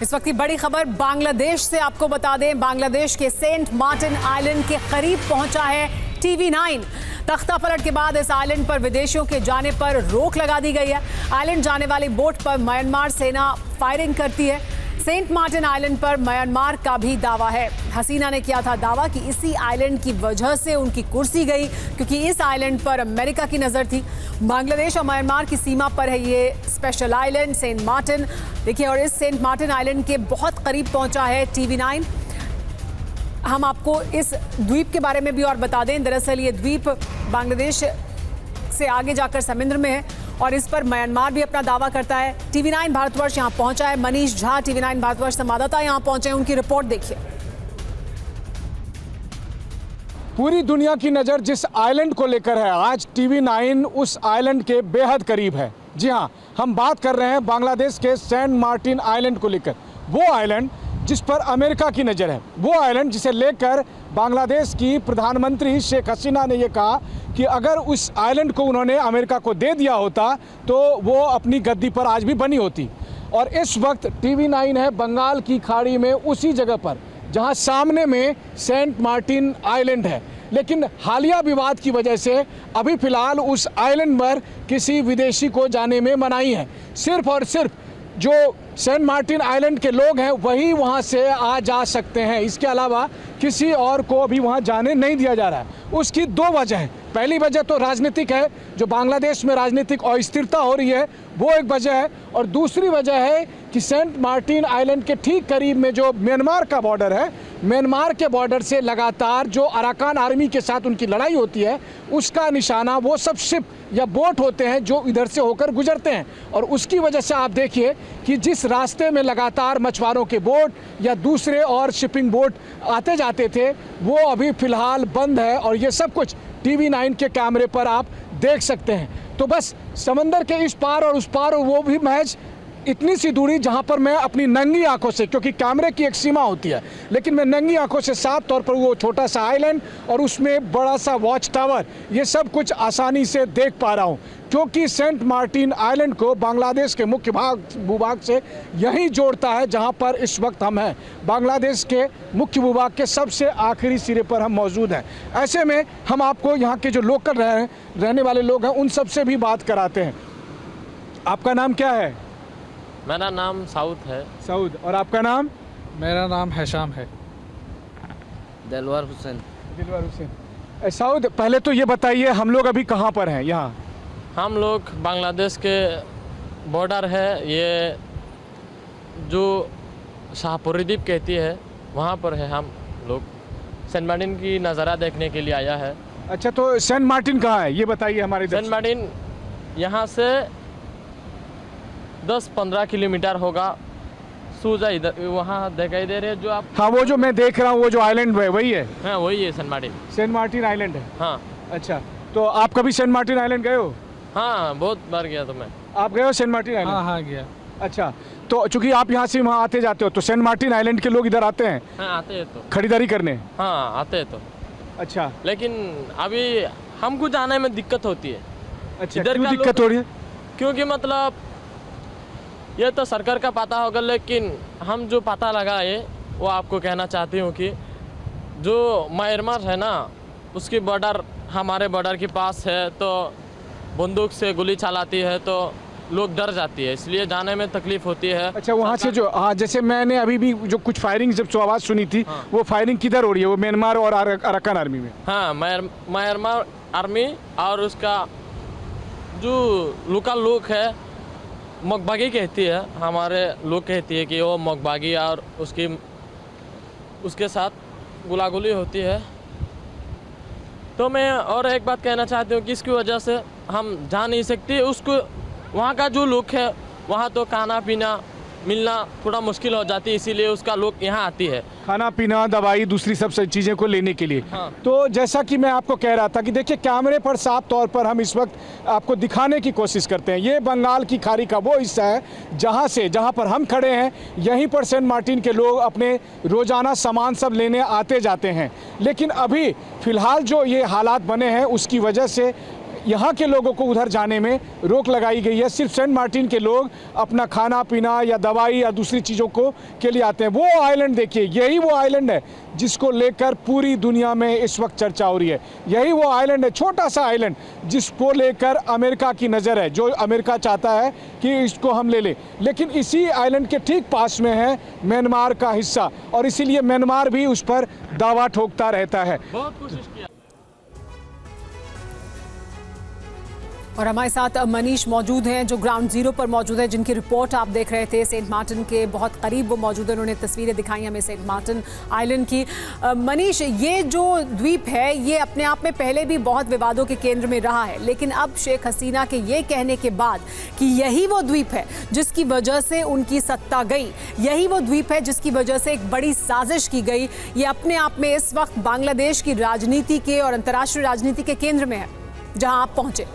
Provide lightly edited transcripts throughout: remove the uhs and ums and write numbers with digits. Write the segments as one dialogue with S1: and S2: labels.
S1: इस वक्त की बड़ी खबर बांग्लादेश से आपको बता दें, बांग्लादेश के सेंट मार्टिन आइलैंड के करीब पहुंचा है TV9। तख्ता पलट के बाद इस आइलैंड पर विदेशियों के जाने पर रोक लगा दी गई है। आइलैंड जाने वाली बोट पर म्यांमार सेना फायरिंग करती है। सेंट मार्टिन आइलैंड पर म्यांमार का भी दावा है। हसीना ने किया था दावा कि इसी आइलैंड की वजह से उनकी कुर्सी गई, क्योंकि इस आइलैंड पर अमेरिका की नजर थी। बांग्लादेश और म्यांमार की सीमा पर है ये स्पेशल आइलैंड सेंट मार्टिन। देखिए, और इस सेंट मार्टिन आइलैंड के बहुत करीब पहुंचा है TV9। हम आपको इस द्वीप के बारे में भी और बता दें। दरअसल ये द्वीप बांग्लादेश से आगे जाकर समुद्र में है और इस पर म्यांमार भी अपना दावा करता है। TV9 भारतवर्ष यहाँ पहुंचा है। मनीष झा, TV9 भारतवर्ष संवाददाता, यहाँ पहुंचे हैं। उनकी रिपोर्ट देखिए।
S2: पूरी दुनिया की नज़र जिस आइलैंड को लेकर है, आज TV9 उस आइलैंड के बेहद करीब है। जी हाँ, हम बात कर रहे हैं बांग्लादेश के सेंट मार्टिन आइलैंड को लेकर। वो आइलैंड जिस पर अमेरिका की नज़र है, वो आइलैंड जिसे लेकर बांग्लादेश की प्रधानमंत्री शेख हसीना ने ये कहा कि अगर उस आइलैंड को उन्होंने अमेरिका को दे दिया होता तो वो अपनी गद्दी पर आज भी बनी होती। और इस वक्त TV9 है बंगाल की खाड़ी में उसी जगह पर जहां सामने में सेंट मार्टिन आइलैंड है। लेकिन हालिया विवाद की वजह से अभी फ़िलहाल उस आइलैंड पर किसी विदेशी को जाने में मनाही है। सिर्फ और सिर्फ जो सेंट मार्टिन आइलैंड के लोग हैं वही वहां से आ जा सकते हैं। इसके अलावा किसी और को अभी वहां जाने नहीं दिया जा रहा है। उसकी दो वजह हैं। पहली वजह तो राजनीतिक है, जो बांग्लादेश में राजनीतिक अस्थिरता हो रही है वो एक वजह है। और दूसरी वजह है कि सेंट मार्टिन आइलैंड के ठीक करीब में जो म्यांमार का बॉर्डर है, म्यांमार के बॉर्डर से लगातार जो अराकान आर्मी के साथ उनकी लड़ाई होती है उसका निशाना वो सब शिप या बोट होते हैं जो इधर से होकर गुजरते हैं। और उसकी वजह से आप देखिए कि जिस रास्ते में लगातार मछुआरों के बोट या दूसरे और शिपिंग बोट आते जाते थे वो अभी फ़िलहाल बंद है। और ये सब कुछ TV9 के कैमरे पर आप देख सकते हैं। तो बस समंदर के इस पार और उस पार, और वो भी महज इतनी सी दूरी जहां पर मैं अपनी नंगी आंखों से, क्योंकि कैमरे की एक सीमा होती है, लेकिन मैं नंगी आंखों से साफ तौर पर वो छोटा सा आइलैंड और उसमें बड़ा सा वॉच टावर, ये सब कुछ आसानी से देख पा रहा हूं। क्योंकि सेंट मार्टिन आइलैंड को बांग्लादेश के मुख्य भूभाग से यही जोड़ता है जहां पर इस वक्त हम हैं। बांग्लादेश के मुख्य भूभाग के सबसे आखिरी सिरे पर हम मौजूद हैं। ऐसे में हम आपको यहाँ के जो लोकल रहने वाले लोग हैं उन सब से भी बात कराते हैं। आपका नाम क्या है?
S3: मेरा नाम साउद है।
S2: साउद। और आपका नाम?
S4: मेरा नाम हैशाम है।
S3: दिलवर हुसैन।
S2: दिलवर हुसैन। साउद, पहले तो ये बताइए हम लोग अभी कहाँ पर हैं? यहाँ
S3: हम लोग बांग्लादेश के बॉर्डर है, ये जो शाहपुरी द्वीप कहती है वहाँ पर है। हम लोग सेंट मार्टिन की नज़ारा देखने के लिए आया है।
S2: अच्छा, तो सेंट मार्टिन कहाँ है ये बताइए हमारे।
S3: सेंट मार्टिन यहाँ से 10-15 किलोमीटर होगा। सूजा इधर वहाँ दिखाई दे रहे हैं जो आप।
S2: हाँ, वो जो मैं देख रहा हूँ वो जो आइलैंड है वही है?
S3: हाँ, वही है saint Martin.
S2: Saint Martin island है?
S3: हाँ।
S2: अच्छा, तो आप कभी सेंट मार्टिन आइलैंड गए हो?
S3: हाँ, बहुत बार गया तो मैं।
S2: आप गए हो सेंट मार्टिन आइलैंड?
S4: हाँ गया।
S2: अच्छा, तो चूंकि आप यहाँ से वहाँ आते जाते हो तो सेंट मार्टिन आइलैंड के लोग इधर आते हैं?
S3: हाँ, आते हैं तो
S2: खरीदारी करने।
S3: हाँ, आते हैं तो।
S2: अच्छा,
S3: लेकिन अभी हमको जाने में दिक्कत होती है।
S2: अच्छा,
S3: इधर
S2: क्यों
S3: का
S2: दिक्कत हो रही है?
S3: क्योंकि मतलब ये तो सरकार का पता होगा, लेकिन हम जो पता लगाए वो आपको कहना चाहती हूँ कि जो म्यांमार है ना, उसकी बॉर्डर हमारे बॉर्डर के पास है, तो बंदूक से गोली चलाती है तो लोग डर जाती है, इसलिए जाने में तकलीफ होती है।
S2: अच्छा, वहाँ से जो, हाँ, जैसे मैंने अभी भी जो कुछ फायरिंग जब आवाज़ सुनी थी,
S3: हाँ।
S2: वो फायरिंग किधर हो रही है? वो म्यांमार और अराकान आर्मी में?
S3: हाँ, म्यांमार आर्मी और उसका जो लोकल लोग है, मकबागी कहती है, हमारे लोग कहती है कि वो मकबागी, और उसके साथ गुलागुली होती है। तो मैं और एक बात कहना चाहती हूँ कि इसकी वजह से हम जा नहीं सकते। उसको वहाँ का जो लोग है वहाँ तो खाना पीना मिलना थोड़ा मुश्किल हो जाती है, इसीलिए उसका लोग यहाँ आती है
S2: खाना पीना, दवाई, दूसरी सब चीज़ें को लेने के लिए।
S3: हाँ।
S2: तो जैसा कि मैं आपको कह रहा था कि देखिए कैमरे पर साफ तौर पर हम इस वक्त आपको दिखाने की कोशिश करते हैं। ये बंगाल की खाड़ी का वो हिस्सा है जहाँ पर हम खड़े हैं। यहीं पर सेंट मार्टिन के लोग अपने रोज़ाना सामान सब लेने आते जाते हैं। लेकिन अभी फ़िलहाल जो ये हालात बने हैं उसकी वजह से यहाँ के लोगों को उधर जाने में रोक लगाई गई है। सिर्फ सेंट मार्टिन के लोग अपना खाना पीना या दवाई या दूसरी चीज़ों को के लिए आते हैं। वो आइलैंड देखिए, यही वो आइलैंड है जिसको लेकर पूरी दुनिया में इस वक्त चर्चा हो रही है। यही वो आइलैंड है, छोटा सा आइलैंड जिसको लेकर अमेरिका की नज़र है, जो अमेरिका चाहता है कि इसको हम ले लें। लेकिन इसी आइलैंड के ठीक पास में है म्यांमार का हिस्सा, और इसीलिए म्यांमार भी उस पर दावा ठोकता रहता है।
S3: बहुत कोशिश किया।
S1: और हमारे साथ मनीष मौजूद हैं, जो ग्राउंड जीरो पर मौजूद है, जिनकी रिपोर्ट आप देख रहे थे। सेंट मार्टिन के बहुत करीब वो मौजूद है, उन्होंने तस्वीरें दिखाई हमें सेंट मार्टिन आइलैंड की। मनीष, ये जो द्वीप है ये अपने आप में पहले भी बहुत विवादों के केंद्र में रहा है, लेकिन अब शेख हसीना के ये कहने के बाद कि यही वो द्वीप है जिसकी वजह से उनकी सत्ता गई, यही वो द्वीप है जिसकी वजह से एक बड़ी साजिश की गई, ये अपने आप में इस वक्त बांग्लादेश की राजनीति के और अंतर्राष्ट्रीय राजनीति के केंद्र में है, जहां आप पहुंचे।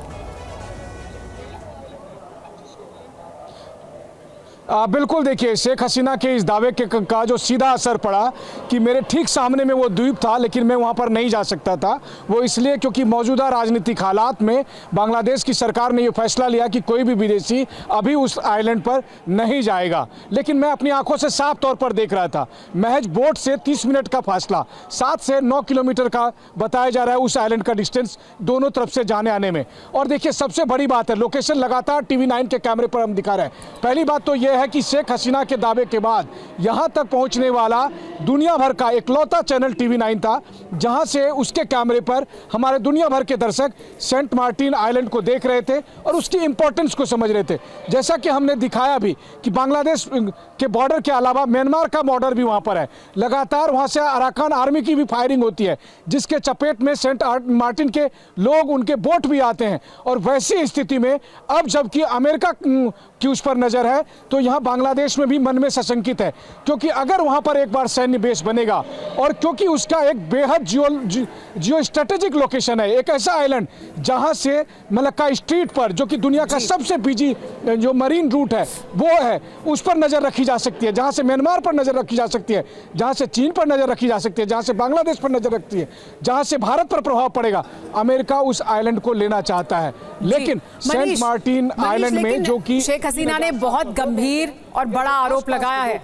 S2: बिल्कुल, देखिए शेख हसीना के इस दावे के का जो सीधा असर पड़ा कि मेरे ठीक सामने में वो द्वीप था, लेकिन मैं वहाँ पर नहीं जा सकता था। वो इसलिए क्योंकि मौजूदा राजनीतिक हालात में बांग्लादेश की सरकार ने ये फैसला लिया कि कोई भी विदेशी अभी उस आइलैंड पर नहीं जाएगा। लेकिन मैं अपनी आंखों से साफ तौर पर देख रहा था, महज बोट से 30 मिनट का फासला, 7 से 9 किलोमीटर का बताया जा रहा है उस आइलैंड का डिस्टेंस दोनों तरफ से जाने आने में। और देखिए सबसे बड़ी बात है, लोकेशन लगातार TV9 के कैमरे पर हम दिखा रहे हैं। पहली बात तो यह है कि शेख हसीना के दावे के बाद यहां तक पहुंचने वाला दुनिया भर का इकलौता चैनल TV9 था, जहां से उसके कैमरे पर हमारे दुनिया भर के दर्शक सेंट मार्टिन आइलैंड को देख रहे थे और उसकी इंपॉर्टेंस को समझ रहे थे। जैसा कि हमने दिखाया भी कि बांग्लादेश के बॉर्डर के अलावा म्यांमार का बॉर्डर भी वहां पर है, लगातार वहां से अराकान आर्मी की भी फायरिंग होती है, जिसके चपेट में सेंट मार्टिन के लोग, उनके बोट भी आते हैं। और वैसी स्थिति में अब जबकि अमेरिका की उस पर नजर है, तो यहाँ बांग्लादेश में भी मन में सशंकित है, क्योंकि अगर वहां पर एक बार सैन्य बेस बनेगा और क्योंकि उसका एक बेहद जियो स्ट्रेटेजिक लोकेशन है, एक ऐसा आइलैंड जहां से मलक्का स्ट्रीट पर, जो कि दुनिया का सबसे बिजी जो मरीन रूट है वो है, उस पर नजर रखी जा सकती है, जहां से म्यांमार पर नजर रखी जा सकती है, जहां से चीन पर नजर रखी जा सकती है, जहां से बांग्लादेश पर नजर रखती है, जहां से भारत पर प्रभाव पड़ेगा। अमेरिका उस आइलैंड को लेना चाहता है, लेकिन सेंट मार्टिन आइलैंड में जो कि
S1: शेख हसीना ने बहुत गंभीर और बड़ा आरोप लगाया है,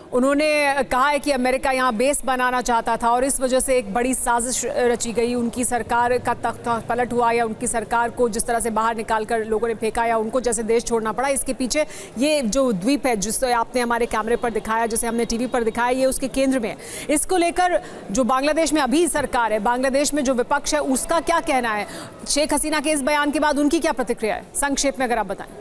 S1: उन्होंने कहा है कि अमेरिका यहाँ बेस बनाना चाहता था और इस वजह से एक बड़ी साजिश रची गई, उनकी सरकार का तख्ता पलट हुआ या उनकी सरकार को जिस तरह से बाहर निकालकर लोगों ने फेंका या उनको जैसे देश छोड़ना पड़ा। इसके पीछे ये जो द्वीप है जिससे आपने हमारे कैमरे पर दिखाया, जैसे हमने टीवी पर दिखाया, ये उसके केंद्र में है। इसको लेकर जो बांग्लादेश में अभी सरकार है, बांग्लादेश में जो विपक्ष है, उसका क्या कहना है? शेख हसीना के इस बयान के बाद उनकी क्या प्रतिक्रिया है, संक्षेप में अगर आप बताएं।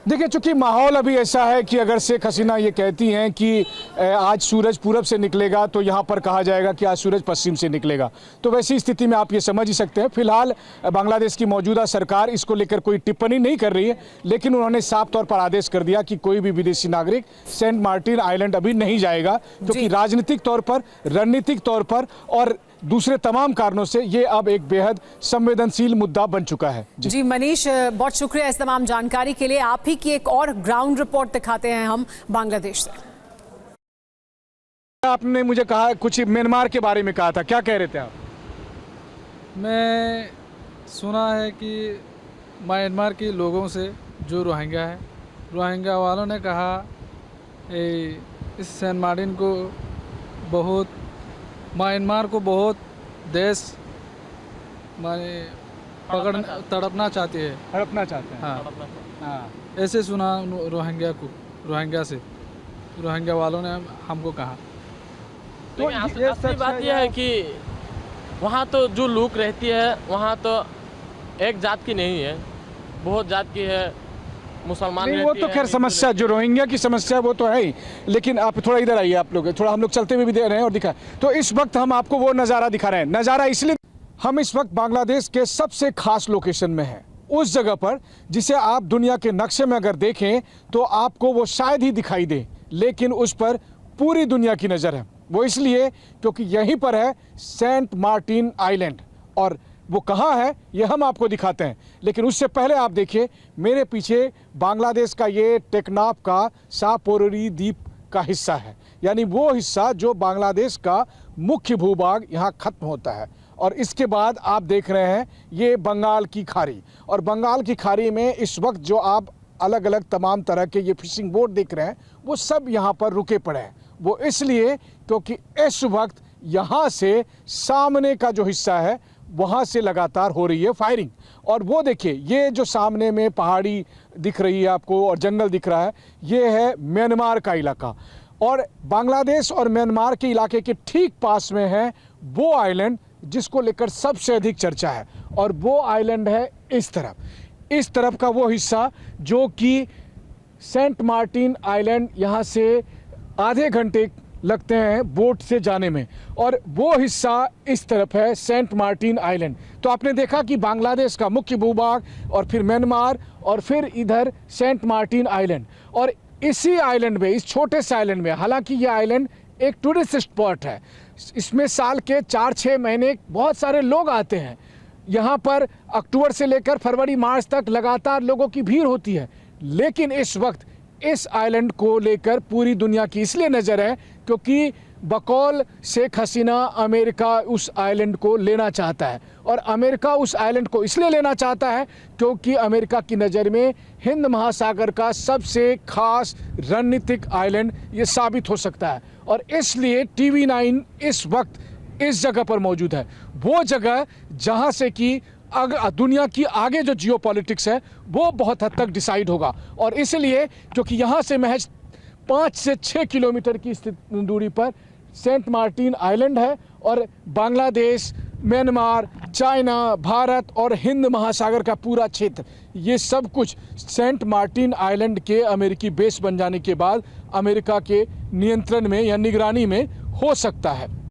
S2: देखिए, चूंकि माहौल अभी ऐसा है कि अगर शेख हसीना ये कहती हैं कि आज सूरज पूरब से निकलेगा, तो यहाँ पर कहा जाएगा कि आज सूरज पश्चिम से निकलेगा। तो वैसी स्थिति में आप ये समझ ही सकते हैं। फिलहाल बांग्लादेश की मौजूदा सरकार इसको लेकर कोई टिप्पणी नहीं कर रही है, लेकिन उन्होंने साफ तौर पर आदेश कर दिया कि कोई भी विदेशी नागरिक सेंट मार्टिन आइलैंड अभी नहीं जाएगा, क्योंकि राजनीतिक तौर पर, रणनीतिक तौर पर और दूसरे तमाम कारणों से ये अब एक बेहद संवेदनशील मुद्दा बन चुका है।
S1: जी मनीष, बहुत शुक्रिया इस तमाम जानकारी के लिए। आप ही की एक और ग्राउंड रिपोर्ट दिखाते हैं हम बांग्लादेश से।
S2: आपने मुझे कहा कुछ म्यांमार के बारे में कहा था, क्या कह रहे थे आप?
S4: मैं सुना है कि म्यांमार के लोगों से, जो रोहिंग्या है, रोहिंग्या वालों ने कहा इस सेंट मार्टिन को बहुत, म्यांमार को बहुत देश माने तड़पना चाहती है,
S2: हड़पना चाहते हैं।
S4: हाँ, ऐसे सुना रोहिंग्या से, रोहिंग्या वालों ने हमको कहा।
S3: तो असली बात यह है कि वहाँ तो जो लोग रहती है, वहाँ तो एक जात की नहीं है, बहुत जात की है, मुसलमान
S2: नहीं, वो तो खैर समस्या जो रोहिंग्या की समस्या वो तो है ही, लेकिन आप थोड़ा इधर आइए, आप लोग थोड़ा, हम लोग चलते हुए भी दे रहे हैं और दिखा। तो इस वक्त हम आपको वो नज़ारा दिखा रहे हैं। नज़ारा इसलिए, हम इस वक्त बांग्लादेश के सबसे खास लोकेशन में हैं, उस जगह पर जिसे आप दुनिया के नक्शे में अगर देखें तो आपको वो शायद ही दिखाई दे, लेकिन उस पर पूरी दुनिया की नज़र है। वो इसलिए क्योंकि यहीं पर है सेंट मार्टिन आइलैंड, और वो कहाँ है ये हम आपको दिखाते हैं। लेकिन उससे पहले आप देखिए, मेरे पीछे बांग्लादेश का ये टेकनाफ का सापोरोरी द्वीप का हिस्सा है, यानी वो हिस्सा जो बांग्लादेश का मुख्य भूभाग यहाँ खत्म होता है। और इसके बाद आप देख रहे हैं ये बंगाल की खाड़ी, और बंगाल की खाड़ी में इस वक्त जो आप अलग अलग तमाम तरह के ये फिशिंग बोट देख रहे हैं वो सब यहाँ पर रुके पड़े हैं। वो इसलिए क्योंकि इस वक्त यहाँ से सामने का जो हिस्सा है वहाँ से लगातार हो रही है फायरिंग। और वो देखिए ये जो सामने में पहाड़ी दिख रही है आपको और जंगल दिख रहा है, ये है म्यांमार का इलाका। और बांग्लादेश और म्यांमार के इलाके के ठीक पास में है वो आइलैंड जिसको लेकर सबसे अधिक चर्चा है, और वो आइलैंड है इस तरफ का वो हिस्सा जो कि सेंट मार्टिन आइलैंड। यहाँ से आधे घंटे लगते हैं बोट से जाने में, और वो हिस्सा इस तरफ है सेंट मार्टिन आइलैंड। तो आपने देखा कि बांग्लादेश का मुख्य भूभाग और फिर म्यांमार और फिर इधर सेंट मार्टिन आइलैंड। और इसी आइलैंड में, इस छोटे से आइलैंड में, हालांकि ये आइलैंड एक टूरिस्ट स्पॉट है, इसमें साल के 4-6 महीने बहुत सारे लोग आते हैं। यहाँ पर अक्टूबर से लेकर फरवरी मार्च तक लगातार लोगों की भीड़ होती है। लेकिन इस वक्त इस आइलैंड को लेकर पूरी दुनिया की इसलिए नज़र है क्योंकि बकौल शेख हसीना अमेरिका उस आइलैंड को लेना चाहता है। और अमेरिका उस आइलैंड को इसलिए लेना चाहता है क्योंकि अमेरिका की नज़र में हिंद महासागर का सबसे खास रणनीतिक आइलैंड ये साबित हो सकता है। और इसलिए TV9 इस वक्त इस जगह पर मौजूद है, वो जगह जहाँ से कि दुनिया की आगे जो जियोपॉलिटिक्स है वो बहुत हद तक डिसाइड होगा। और इसलिए क्योंकि यहाँ से महज 5 से 6 किलोमीटर की दूरी पर सेंट मार्टिन आइलैंड है, और बांग्लादेश, म्यांमार, चाइना, भारत और हिंद महासागर का पूरा क्षेत्र, ये सब कुछ सेंट मार्टिन आइलैंड के अमेरिकी बेस बन जाने के बाद अमेरिका के नियंत्रण में या निगरानी में हो सकता है।